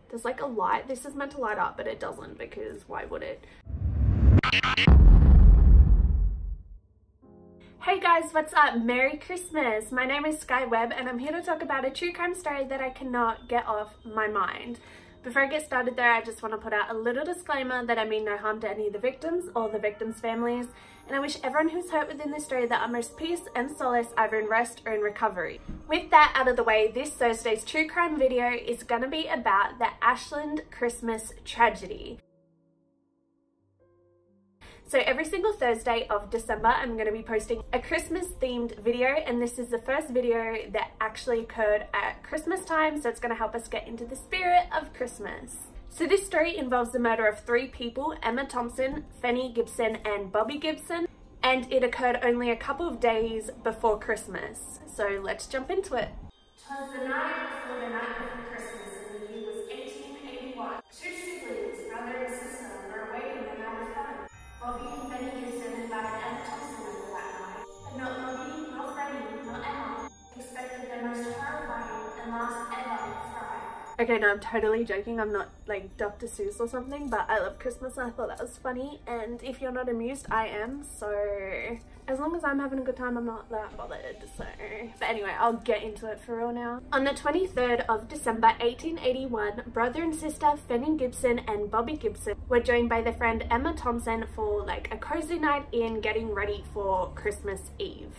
There's like a light. This is meant to light up, but it doesn't, because why would it? Hey guys, what's up? Merry Christmas! My name is Sky Webb and I'm here to talk about a true crime story that I cannot get off my mind. Before I get started though, I just want to put out a little disclaimer that I mean no harm to any of the victims or the victims' families, and I wish everyone who's hurt within this story the utmost peace and solace either in rest or in recovery. With that out of the way, this Thursday's true crime video is going to be about the Ashland Christmas tragedy. So every single Thursday of December, I'm going to be posting a Christmas themed video, and this is the first video that actually occurred at Christmas time, so it's going to help us get into the spirit of Christmas. So this story involves the murder of 3 people, Emma Thompson, Fannie Gibson and Bobby Gibson, and it occurred only a couple of days before Christmas. So let's jump into it. 'Twas the night before the night before Christmas, and the year was 1881. 2 siblings, brother and sister, were awaiting the night of fun. Bobby and Fannie Gibson invited Emma Thompson over that night, but not Bobby, nor Fannie, nor Emma expected the most horrifying and last ever fright. Okay, no, I'm totally joking. I'm not like Dr. Seuss or something, but I love Christmas and I thought that was funny, and if you're not amused, I am, so as long as I'm having a good time, I'm not that bothered, so. But anyway, I'll get into it for real now. On the 23rd of December 1881, brother and sister Fannie Gibson and Bobby Gibson were joined by their friend Emma Thompson for like a cozy night in getting ready for Christmas Eve.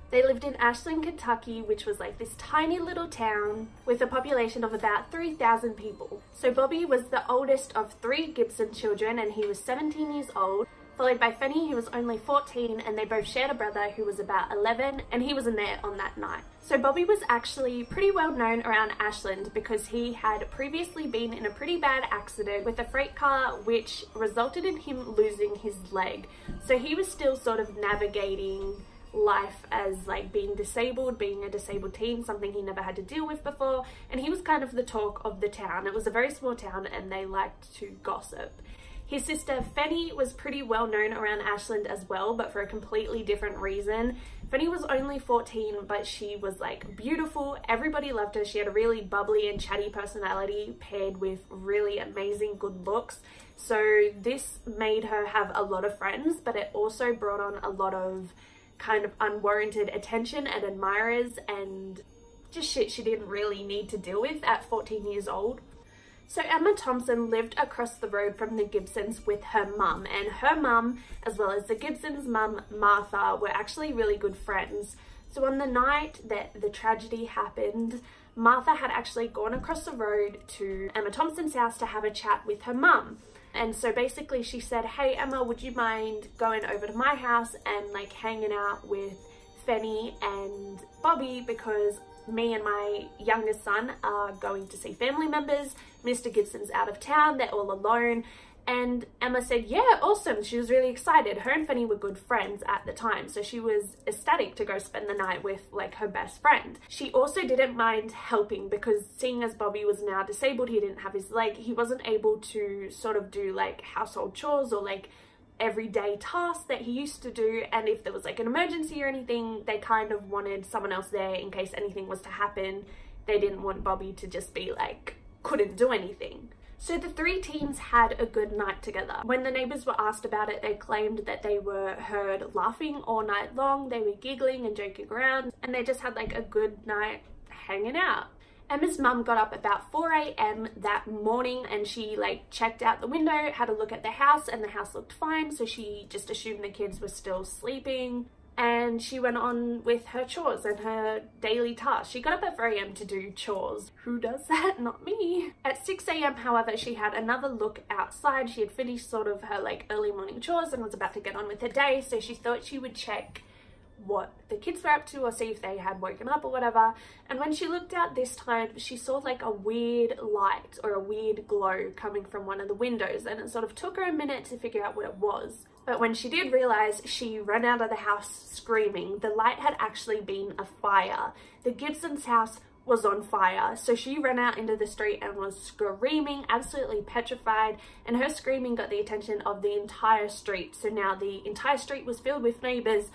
They lived in Ashland, Kentucky, which was like this tiny little town with a population of about 3,000 people. So Bobby was the oldest of 3 Gibson children, and he was 17 years old, followed by Fannie, who was only 14, and they both shared a brother who was about 11, and he wasn't there on that night. So Bobby was actually pretty well known around Ashland because he had previously been in a pretty bad accident with a freight car, which resulted in him losing his leg. So he was still sort of navigating life as like being disabled, being a disabled teen, something he never had to deal with before, and he was kind of the talk of the town. It was a very small town and they liked to gossip. His sister Fannie was pretty well known around Ashland as well, but for a completely different reason. Fannie was only 14, but she was like beautiful. Everybody loved her. She had a really bubbly and chatty personality paired with really amazing good looks. So this made her have a lot of friends, but it also brought on a lot of kind of unwarranted attention and admirers and just shit she didn't really need to deal with at 14 years old. So Emma Thompson lived across the road from the Gibsons with her mum, and her mum, as well as the Gibsons' mum, Martha, were actually really good friends. So on the night that the tragedy happened, Martha had actually gone across the road to Emma Thompson's house to have a chat with her mum. And so basically she said, hey Emma, would you mind going over to my house and like hanging out with Fannie and Bobby, because me and my youngest son are going to see family members. Mr. Gibson's out of town, they're all alone. And Emma said, yeah, awesome. She was really excited. Her and Fannie were good friends at the time, so she was ecstatic to go spend the night with like her best friend. She also didn't mind helping because seeing as Bobby was now disabled, he didn't have his leg, he wasn't able to sort of do like household chores or like everyday tasks that he used to do, and if there was like an emergency or anything, they kind of wanted someone else there in case anything was to happen. They didn't want Bobby to just be like, couldn't do anything. So the 3 teens had a good night together. When the neighbours were asked about it, they claimed that they were heard laughing all night long, they were giggling and joking around, and they just had like a good night hanging out. Emma's mum got up about 4 AM that morning and she like checked out the window, had a look at the house, and the house looked fine, so she just assumed the kids were still sleeping. And she went on with her chores and her daily tasks. She got up at 4 AM to do chores. Who does that? Not me. At 6 AM, however, she had another look outside. She had finished sort of her like early morning chores and was about to get on with her day, so she thought she would check what the kids were up to or see if they had woken up or whatever. And when she looked out this time, she saw like a weird light or a weird glow coming from one of the windows, and it sort of took her a minute to figure out what it was. But when she did realize, she ran out of the house screaming. The light had actually been a fire. The Gibson's house was on fire, so she ran out into the street and was screaming, absolutely petrified, and her screaming got the attention of the entire street. So now the entire street was filled with neighbors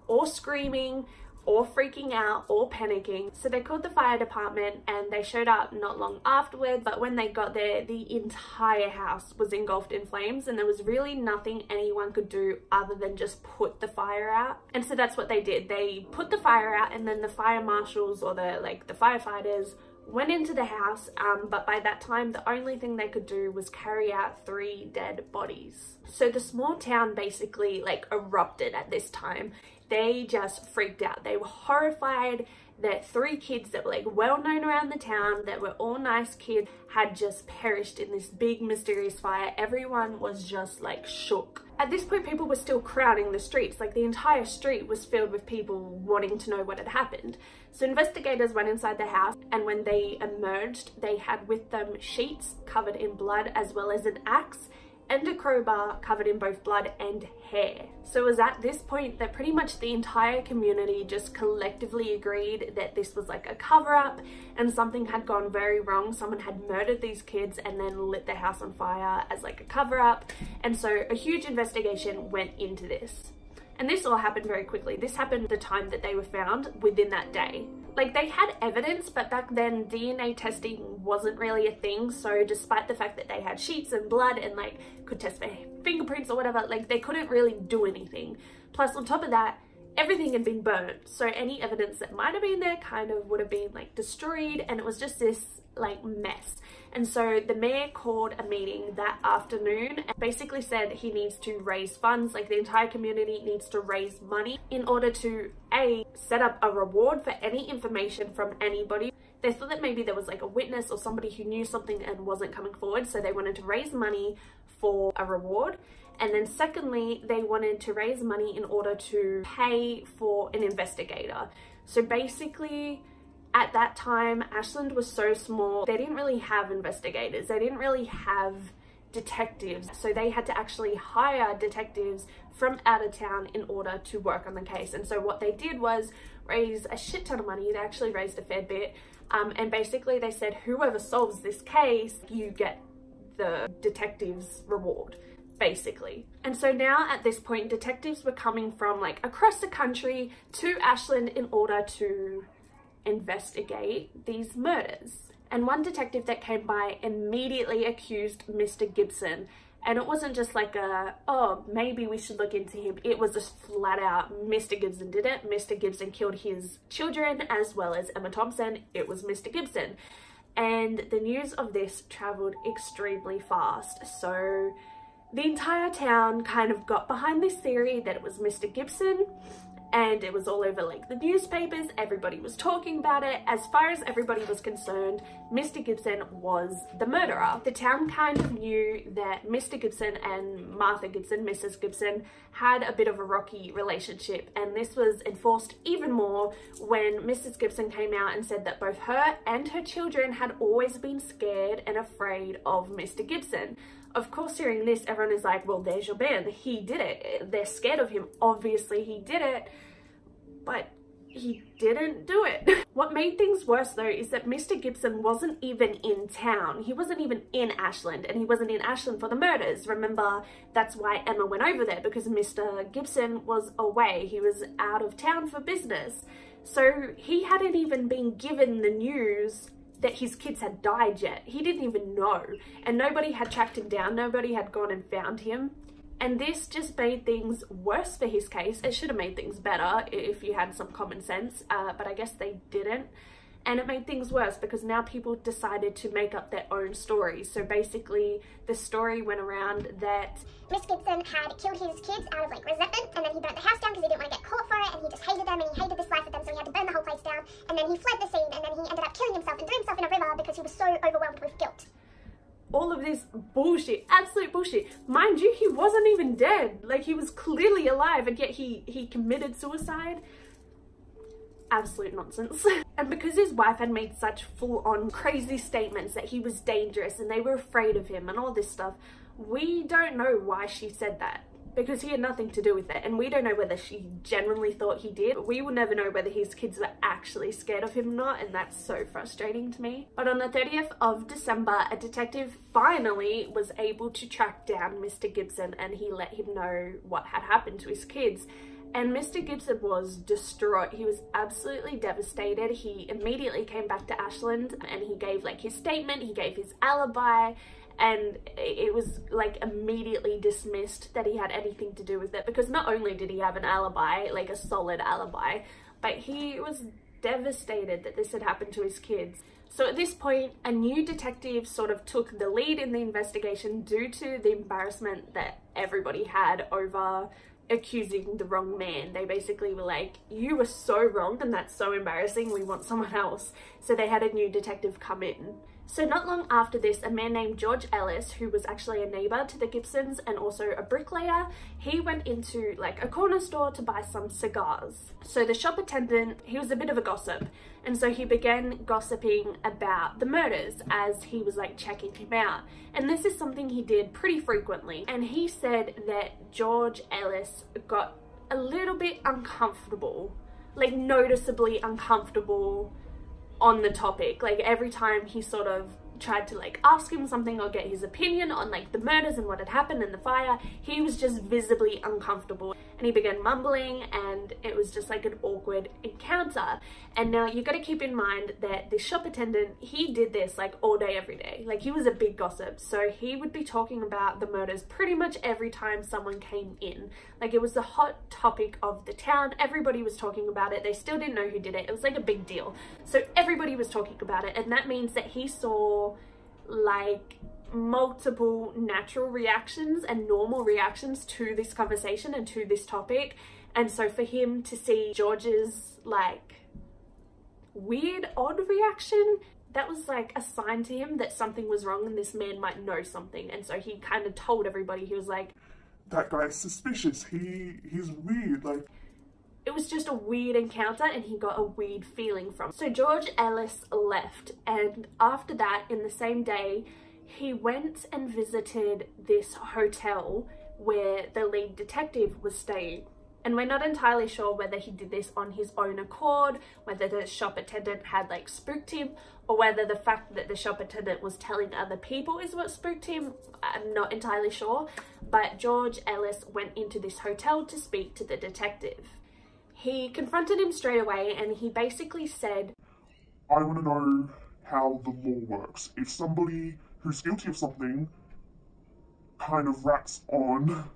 all screaming, or freaking out or panicking. So they called the fire department and they showed up not long afterwards, but when they got there, the entire house was engulfed in flames and there was really nothing anyone could do other than just put the fire out. And so that's what they did. They put the fire out, and then the fire marshals, or the firefighters, went into the house, but by that time the only thing they could do was carry out 3 dead bodies. So the small town basically like erupted at this time. They just freaked out. They were horrified that 3 kids that were like well known around the town, that were all nice kids, had just perished in this big mysterious fire. Everyone was just like shook. At this point, people were still crowding the streets. Like the entire street was filled with people wanting to know what had happened. So investigators went inside the house, and when they emerged, they had with them sheets covered in blood, as well as an axe and a crowbar covered in both blood and hair. So it was at this point that pretty much the entire community just collectively agreed that this was like a cover-up and something had gone very wrong. Someone had murdered these kids and then lit their house on fire as like a cover-up. And so a huge investigation went into this. And this all happened very quickly. This happened the time that they were found, within that day. Like, they had evidence, but back then DNA testing wasn't really a thing. So despite the fact that they had sheets and blood and like could test for fingerprints or whatever, like they couldn't really do anything. Plus on top of that, everything had been burnt. So any evidence that might have been there kind of would have been like destroyed, and it was just this like mess. And so the mayor called a meeting that afternoon and basically said he needs to raise funds, like the entire community needs to raise money in order to set up a reward for any information from anybody. They thought that maybe there was like a witness or somebody who knew something and wasn't coming forward, so they wanted to raise money for a reward. And then secondly, they wanted to raise money in order to pay for an investigator. So basically, at that time, Ashland was so small, they didn't really have investigators. They didn't really have detectives. So they had to actually hire detectives from out of town in order to work on the case. And so what they did was raise a shit ton of money. They actually raised a fair bit. And basically they said, whoever solves this case, you get the detective's reward, basically. And so now at this point, detectives were coming from like across the country to Ashland in order to investigate these murders. And one detective that came by immediately accused Mr. Gibson. And it wasn't just like oh, maybe we should look into him. It was just flat out, Mr. Gibson did it. Mr. Gibson killed his children as well as Emma Thompson. It was Mr. Gibson. And the news of this traveled extremely fast. So the entire town kind of got behind this theory that it was Mr. Gibson, and it was all over like the newspapers. Everybody was talking about it. As far as everybody was concerned, Mr. Gibson was the murderer. The town kind of knew that Mr. Gibson and Martha Gibson, Mrs. Gibson, had a bit of a rocky relationship, and this was enforced even more when Mrs. Gibson came out and said that both her and her children had always been scared and afraid of Mr. Gibson. Of course, hearing this, everyone is like, well, there's your man. He did it. They're scared of him. Obviously, he did it, but he didn't do it. What made things worse, though, is that Mr. Gibson wasn't even in town. He wasn't even in Ashland, and he wasn't in Ashland for the murders. Remember, that's why Emma went over there, because Mr. Gibson was away. He was out of town for business. So he hadn't even been given the news that his kids had died yet. He didn't even know, and nobody had tracked him down. Nobody had gone and found him, and this just made things worse for his case. It should have made things better if you had some common sense, but I guess they didn't. And it made things worse because now people decided to make up their own stories. So basically the story went around that Mr. Gibson had killed his kids out of like resentment, and then he burnt the house down because he didn't want to get caught for it, and he just hated them and he hated this life with them, so he had to burn the whole place down. And then he fled the scene, and then he ended up killing himself and threw himself in a river because he was so overwhelmed with guilt. All of this bullshit, absolute bullshit. Mind you, he wasn't even dead. Like, he was clearly alive, and yet he committed suicide. Absolute nonsense. And because his wife had made such full-on crazy statements that he was dangerous and they were afraid of him and all this stuff, we don't know why she said that, because he had nothing to do with it, and we don't know whether she genuinely thought he did. We will never know whether his kids were actually scared of him or not, and that's so frustrating to me. But on the 30th of December, a detective finally was able to track down Mr. Gibson, and he let him know what had happened to his kids. And Mr. Gibson was distraught. He was absolutely devastated. He immediately came back to Ashland and he gave like his statement, he gave his alibi, and it was like immediately dismissed that he had anything to do with it, because not only did he have an alibi, like a solid alibi, but he was devastated that this had happened to his kids. So at this point, a new detective sort of took the lead in the investigation due to the embarrassment that everybody had over accusing the wrong man. They basically were like, you were so wrong and that's so embarrassing, we want someone else. So they had a new detective come in. So not long after this, a man named George Ellis, who was actually a neighbor to the Gibsons and also a bricklayer, he went into like a corner store to buy some cigars. So the shop attendant, he was a bit of a gossip, and so he began gossiping about the murders as he was like checking him out. And this is something he did pretty frequently. And he said that George Ellis got a little bit uncomfortable, like noticeably uncomfortable on the topic. Like every time he sort of tried to like ask him something or get his opinion on like the murders and what had happened in the fire, he was just visibly uncomfortable and he began mumbling, and it was just like an awkward encounter. And now you got to keep in mind that the shop attendant, he did this like all day every day. Like he was a big gossip, so he would be talking about the murders pretty much every time someone came in. Like it was the hot topic of the town, everybody was talking about it, they still didn't know who did it, it was like a big deal, so everybody was talking about it. And that means that he saw like multiple natural reactions and normal reactions to this conversation and to this topic. And so for him to see George's like weird, odd reaction, that was like a sign to him that something was wrong and this man might know something. And so he kind of told everybody, he was like, that guy's suspicious, he's weird. Like, it was just a weird encounter and he got a weird feeling from it. So George Ellis left, and after that, in the same day, he went and visited this hotel where the lead detective was staying. And we're not entirely sure whether he did this on his own accord, whether the shop attendant had like spooked him, or whether the fact that the shop attendant was telling other people is what spooked him. I'm not entirely sure. But George Ellis went into this hotel to speak to the detective. He confronted him straight away and he basically said, I want to know how the law works. If somebody who's guilty of something kind of rats on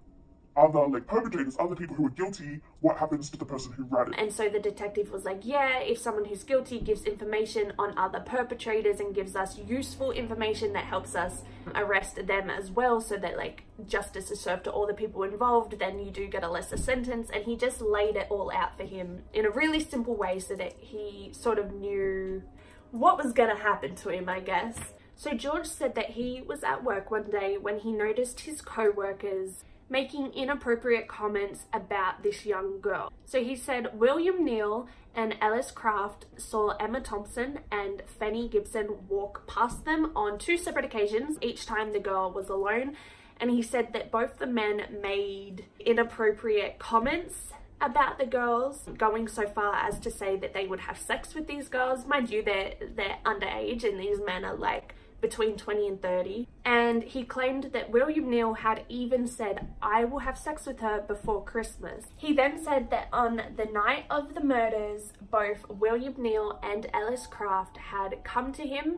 other like perpetrators, other people who are guilty, what happens to the person who ratted? And so the detective was like, yeah, if someone who's guilty gives information on other perpetrators and gives us useful information that helps us arrest them as well, so that like justice is served to all the people involved, then you do get a lesser sentence. And he just laid it all out for him in a really simple way so that he sort of knew what was gonna happen to him, I guess. So George said that he was at work one day when he noticed his co-workers making inappropriate comments about this young girl. So he said William Neal and Ellis Craft saw Emma Thompson and Fannie Gibson walk past them on 2 separate occasions, each time the girl was alone. And he said that both the men made inappropriate comments about the girls, going so far as to say that they would have sex with these girls. Mind you, they're underage and these men are like between 20 and 30. And he claimed that William Neal had even said, I will have sex with her before Christmas. He then said that on the night of the murders, both William Neal and Ellis Craft had come to him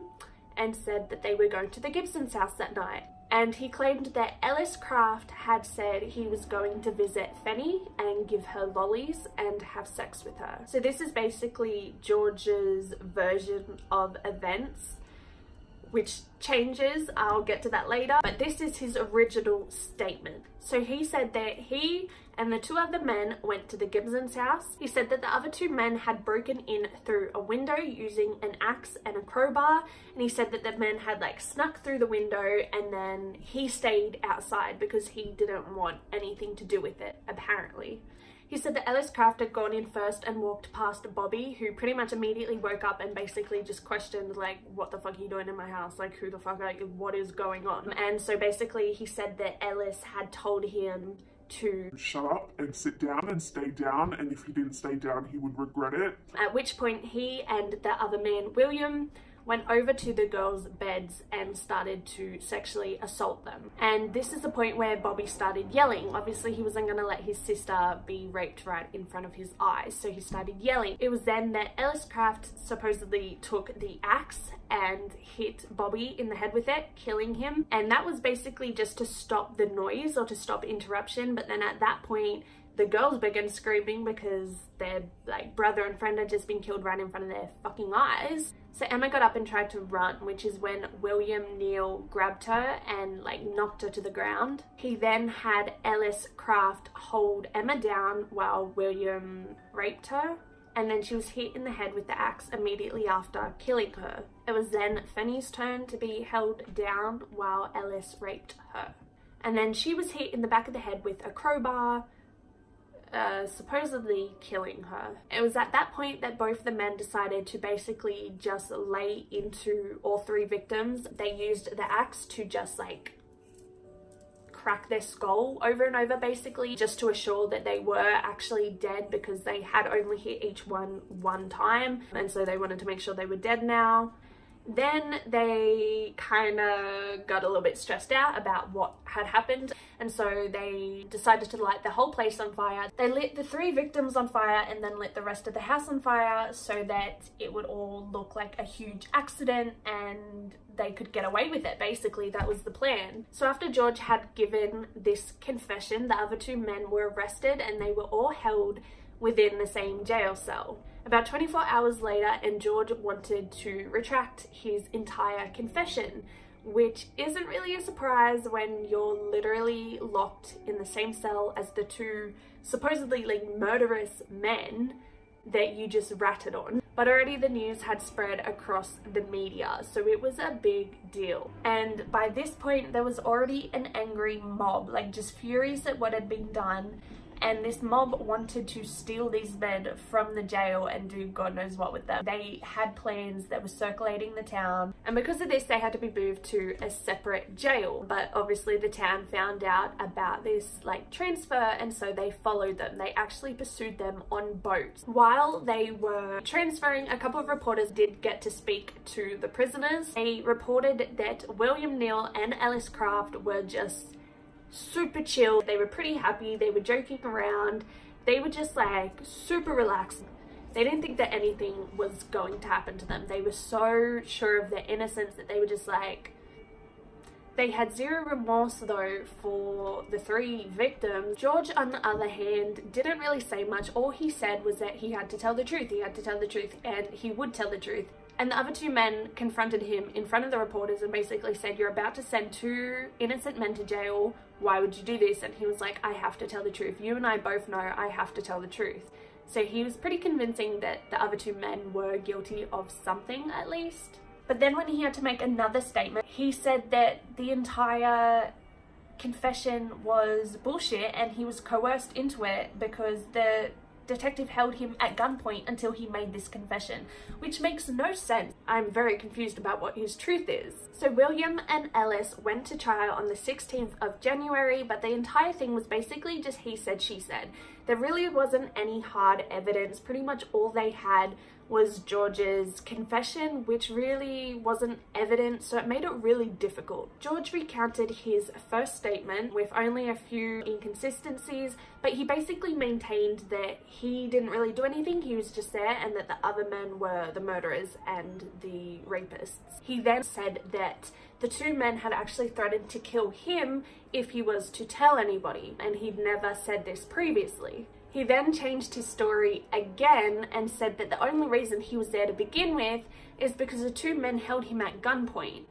and said that they were going to the Gibson's house that night. And he claimed that Ellis Craft had said he was going to visit Fannie and give her lollies and have sex with her. So this is basically George's version of events, which changes, I'll get to that later, but this is his original statement. So he said that he and the 2 other men went to the Gibson's house. He said that the other 2 men had broken in through a window using an axe and a crowbar, and he said that the men had like snuck through the window and then he stayed outside because he didn't want anything to do with it, apparently. He said that Ellis Craft had gone in first and walked past Bobby, who pretty much immediately woke up and basically just questioned like, what the fuck are you doing in my house? Like, who the fuck are you? What is going on? And so basically he said that Ellis had told him to shut up and sit down and stay down, and if he didn't stay down he would regret it. At which point he and the other man, William, went over to the girls' beds and started to sexually assault them. And this is the point where Bobby started yelling. Obviously, he wasn't going to let his sister be raped right in front of his eyes, so he started yelling. It was then that Ellis Craft supposedly took the axe and hit Bobby in the head with it, killing him. And that was basically just to stop the noise or to stop interruption. But then at that point, the girls began screaming because their like brother and friend had just been killed right in front of their fucking eyes. So Emma got up and tried to run, which is when William Neal grabbed her and like knocked her to the ground. He then had Ellis Craft hold Emma down while William raped her. And then she was hit in the head with the axe immediately after, killing her. It was then Fannie's turn to be held down while Ellis raped her. And then she was hit in the back of the head with a crowbar, supposedly killing her. It was at that point that both the men decided to basically just lay into all three victims. They used the axe to just like crack their skull over and over, basically just to assure that they were actually dead, because they had only hit each one time, and so they wanted to make sure they were dead now. Then they kind of got a little bit stressed out about what had happened, and so they decided to light the whole place on fire. They lit the three victims on fire and then lit the rest of the house on fire so that it would all look like a huge accident and they could get away with it. Basically, that was the plan. So after George had given this confession, the other two men were arrested and they were all held within the same jail cell. About 24 hours later, and George wanted to retract his entire confession, which isn't really a surprise when you're literally locked in the same cell as the two supposedly like murderous men that you just ratted on. But already the news had spread across the media, so it was a big deal. And by this point, there was already an angry mob, like just furious at what had been done. And this mob wanted to steal these men from the jail and do God knows what with them. They had plans that were circulating the town, and because of this they had to be moved to a separate jail. But obviously the town found out about this like transfer, and so they followed them. They actually pursued them on boats. While they were transferring, a couple of reporters did get to speak to the prisoners. They reported that William Neal and Ellis Craft were just super chill. They were pretty happy. They were joking around. They were just like super relaxed. They didn't think that anything was going to happen to them. They were so sure of their innocence that they were just like, they had zero remorse though for the three victims. George, on the other hand, didn't really say much. All he said was that he had to tell the truth. He had to tell the truth, and he would tell the truth. And the other two men confronted him in front of the reporters and basically said, "You're about to send two innocent men to jail. Why would you do this?" And he was like, "I have to tell the truth. You and I both know I have to tell the truth." So he was pretty convincing that the other two men were guilty of something at least. But then when he had to make another statement, he said that the entire confession was bullshit and he was coerced into it because the detective held him at gunpoint until he made this confession, which makes no sense. I'm very confused about what his truth is. So William and Ellis went to trial on the 16th of January, but the entire thing was basically just he said, she said. There really wasn't any hard evidence. Pretty much all they had was George's confession, which really wasn't evident, so it made it really difficult. George recounted his first statement with only a few inconsistencies, but he basically maintained that he didn't really do anything, he was just there, and that the other men were the murderers and the rapists. He then said that the two men had actually threatened to kill him if he was to tell anybody, and he'd never said this previously. He then changed his story again and said that the only reason he was there to begin with is because the two men held him at gunpoint,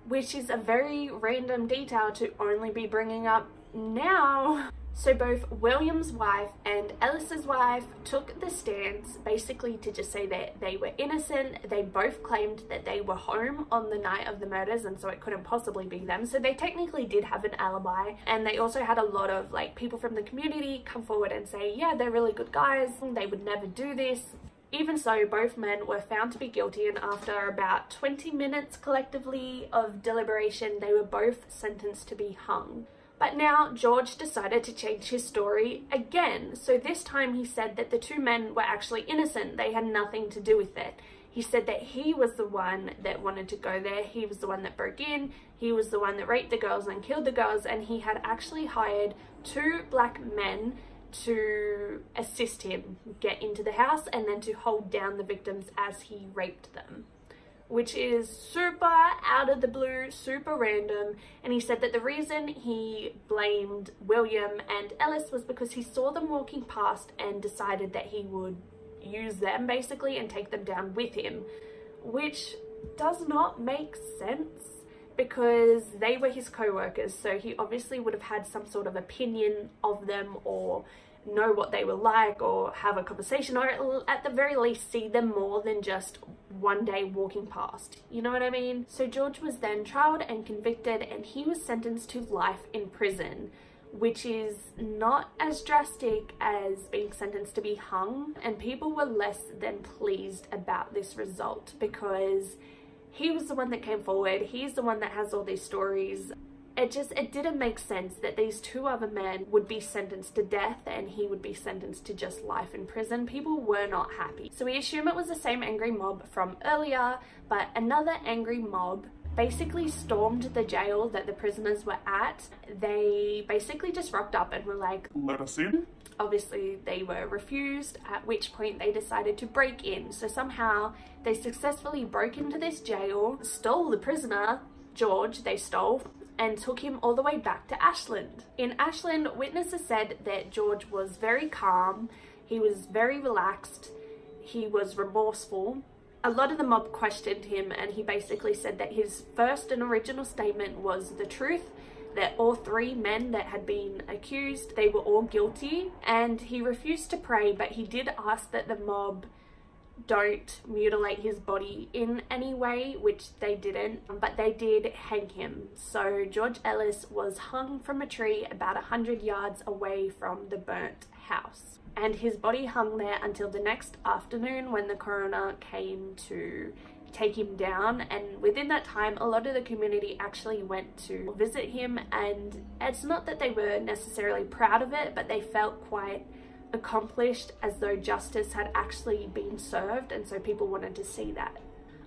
which is a very random detail to only be bringing up now. So both William's wife and Ellis's wife took the stance basically to just say that they were innocent. They both claimed that they were home on the night of the murders, and so it couldn't possibly be them. So they technically did have an alibi, and they also had a lot of like people from the community come forward and say, yeah, they're really good guys, they would never do this. Even so, both men were found to be guilty, and after about 20 minutes collectively of deliberation, they were both sentenced to be hung. But now George decided to change his story again. So this time he said that the two men were actually innocent. They had nothing to do with it. He said that he was the one that wanted to go there. He was the one that broke in. He was the one that raped the girls and killed the girls, and he had actually hired 2 black men to assist him get into the house and then to hold down the victims as he raped them, which is super out of the blue, super random. And he said that the reason he blamed William and Ellis was because he saw them walking past and decided that he would use them basically and take them down with him, which does not make sense because they were his co-workers, so he obviously would have had some sort of opinion of them or know what they were like or have a conversation, or at the very least see them more than just one day walking past, you know what I mean? So George was then trialed and convicted, and he was sentenced to life in prison, which is not as drastic as being sentenced to be hung, and people were less than pleased about this result because he was the one that came forward. He's the one that has all these stories. It didn't make sense that these 2 other men would be sentenced to death and he would be sentenced to just life in prison. People were not happy. So we assume it was the same angry mob from earlier, but another angry mob basically stormed the jail that the prisoners were at. They basically just rocked up and were like, "Let us in." Obviously they were refused, at which point they decided to break in. So somehow they successfully broke into this jail, stole the prisoner, George, they stole, and took him all the way back to Ashland. In Ashland, witnesses said that George was very calm, he was very relaxed, he was remorseful. A lot of the mob questioned him, and he basically said that his first and original statement was the truth, that all 3 men that had been accused, they were all guilty, and he refused to pray, but he did ask that the mob don't mutilate his body in any way, which they didn't, but they did hang him. So George Ellis was hung from a tree about 100 yards away from the burnt house, and his body hung there until the next afternoon when the coroner came to take him down. And within that time, a lot of the community actually went to visit him, and it's not that they were necessarily proud of it, but they felt quite accomplished, as though justice had actually been served, and so people wanted to see that.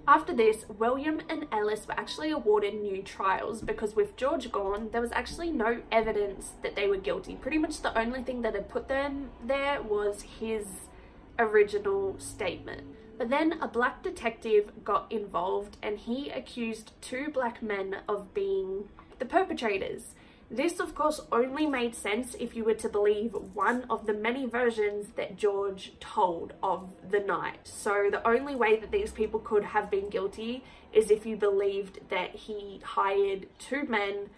After this, William and Ellis were actually awarded new trials because with George gone, there was actually no evidence that they were guilty. Pretty much the only thing that had put them there was his original statement. But then a black detective got involved, and he accused 2 black men of being the perpetrators. This, of course, only made sense if you were to believe one of the many versions that George told of the night. So the only way that these people could have been guilty is if you believed that he hired 2 men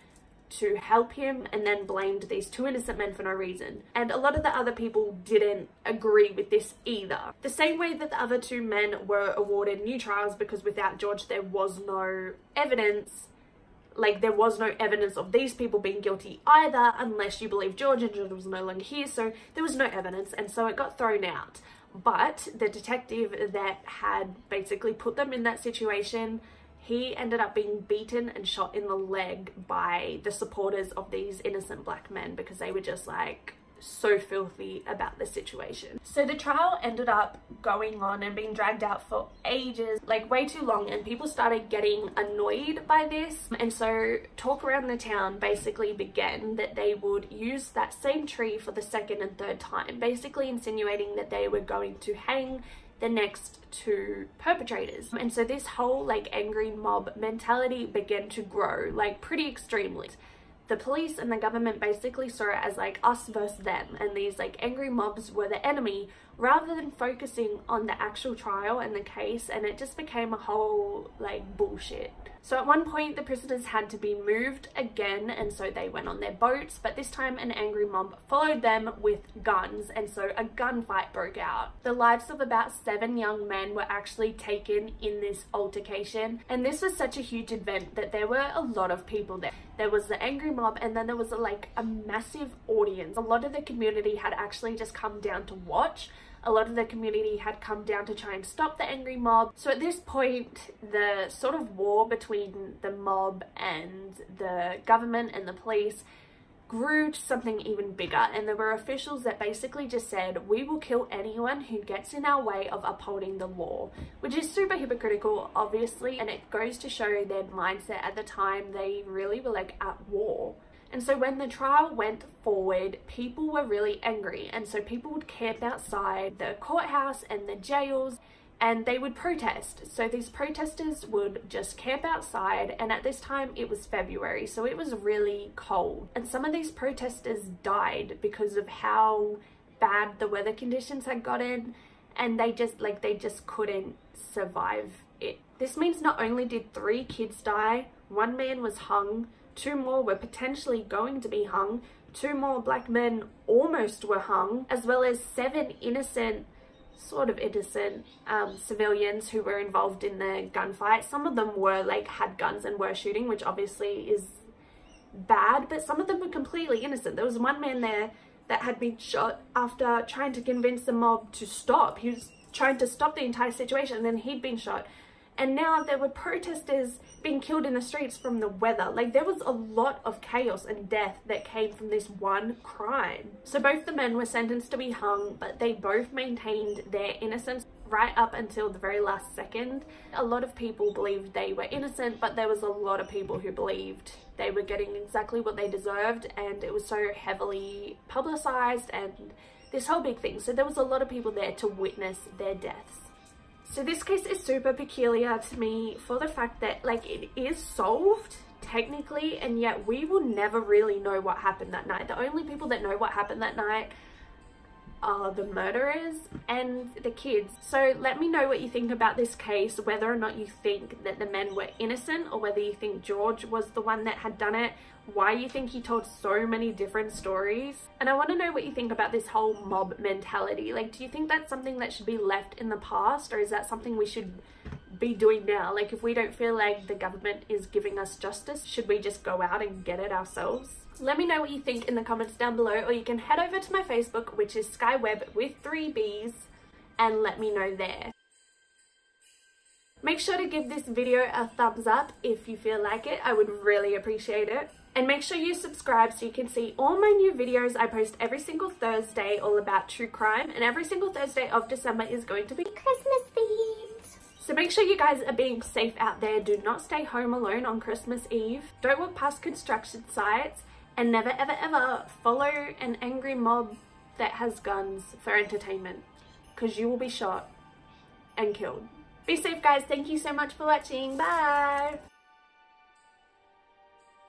to help him and then blamed these 2 innocent men for no reason. And a lot of the other people didn't agree with this either. The same way that the other 2 men were awarded new trials because without George there was no evidence. Like, there was no evidence of these people being guilty either, unless you believe George, and George was no longer here, so there was no evidence, and so it got thrown out. But the detective that had basically put them in that situation, he ended up being beaten and shot in the leg by the supporters of these innocent black men because they were just like so filthy about the situation. So the trial ended up going on and being dragged out for ages, like way too long, and people started getting annoyed by this, and so talk around the town basically began that they would use that same tree for the 2nd and 3rd time, basically insinuating that they were going to hang the next 2 perpetrators. And so this whole like angry mob mentality began to grow like pretty extremely. The police and the government basically saw it as like us versus them, and these like angry mobs were the enemy rather than focusing on the actual trial and the case, and it just became a whole like bullshit. So at one point the prisoners had to be moved again, and so they went on their boats, but this time an angry mob followed them with guns, and so a gunfight broke out. The lives of about 7 young men were actually taken in this altercation, and this was such a huge event that there were a lot of people there. There was the angry mob, and then there was like a massive audience. A lot of the community had actually just come down to watch. A lot of the community had come down to try and stop the angry mob. So at this point, the sort of war between the mob and the government and the police grew to something even bigger, and there were officials that basically just said, we will kill anyone who gets in our way of upholding the law, which is super hypocritical, obviously, and it goes to show their mindset at the time. They really were like at war. And so when the trial went forward, people were really angry, and so people would camp outside the courthouse and the jails, and they would protest. So these protesters would just camp outside, and at this time it was February, so it was really cold, and some of these protesters died because of how bad the weather conditions had gotten, and they just couldn't survive it. This means not only did 3 kids die, 1 man was hung, 2 more were potentially going to be hung, 2 more black men almost were hung, as well as 7 innocent civilians who were involved in the gunfight. Some of them were had guns and were shooting, which obviously is bad, but some of them were completely innocent. There was 1 man there that had been shot after trying to convince the mob to stop. He was trying to stop the entire situation, and then he'd been shot. And now there were protesters being killed in the streets from the weather. There was a lot of chaos and death that came from this one crime. So both the men were sentenced to be hung, but they both maintained their innocence right up until the very last second. A lot of people believed they were innocent, but there was a lot of people who believed they were getting exactly what they deserved, and it was so heavily publicized and this whole big thing. So there was a lot of people there to witness their deaths. So this case is super peculiar to me for the fact that it is solved technically, and yet we will never really know what happened that night. The only people that know what happened that night are the murderers and the kids. So let me know what you think about this case, whether or not you think that the men were innocent, or whether you think George was the one that had done it, why you think he told so many different stories. And I want to know what you think about this whole mob mentality. Do you think that's something that should be left in the past, or is that something we should be doing now? If we don't feel like the government is giving us justice, should we just go out and get it ourselves? Let me know what you think in the comments down below, or you can head over to my Facebook, which is skyweb with 3 B's, and let me know there. Make sure to give this video a thumbs up if you feel like it. I would really appreciate it. And make sure you subscribe so you can see all my new videos. I post every single Thursday all about true crime, and every single Thursday of December is going to be Christmas themed. So make sure you guys are being safe out there. Do not stay home alone on Christmas Eve. Don't walk past construction sites, and never ever ever follow an angry mob that has guns for entertainment, because you will be shot and killed. Be safe guys. Thank you so much for watching. Bye.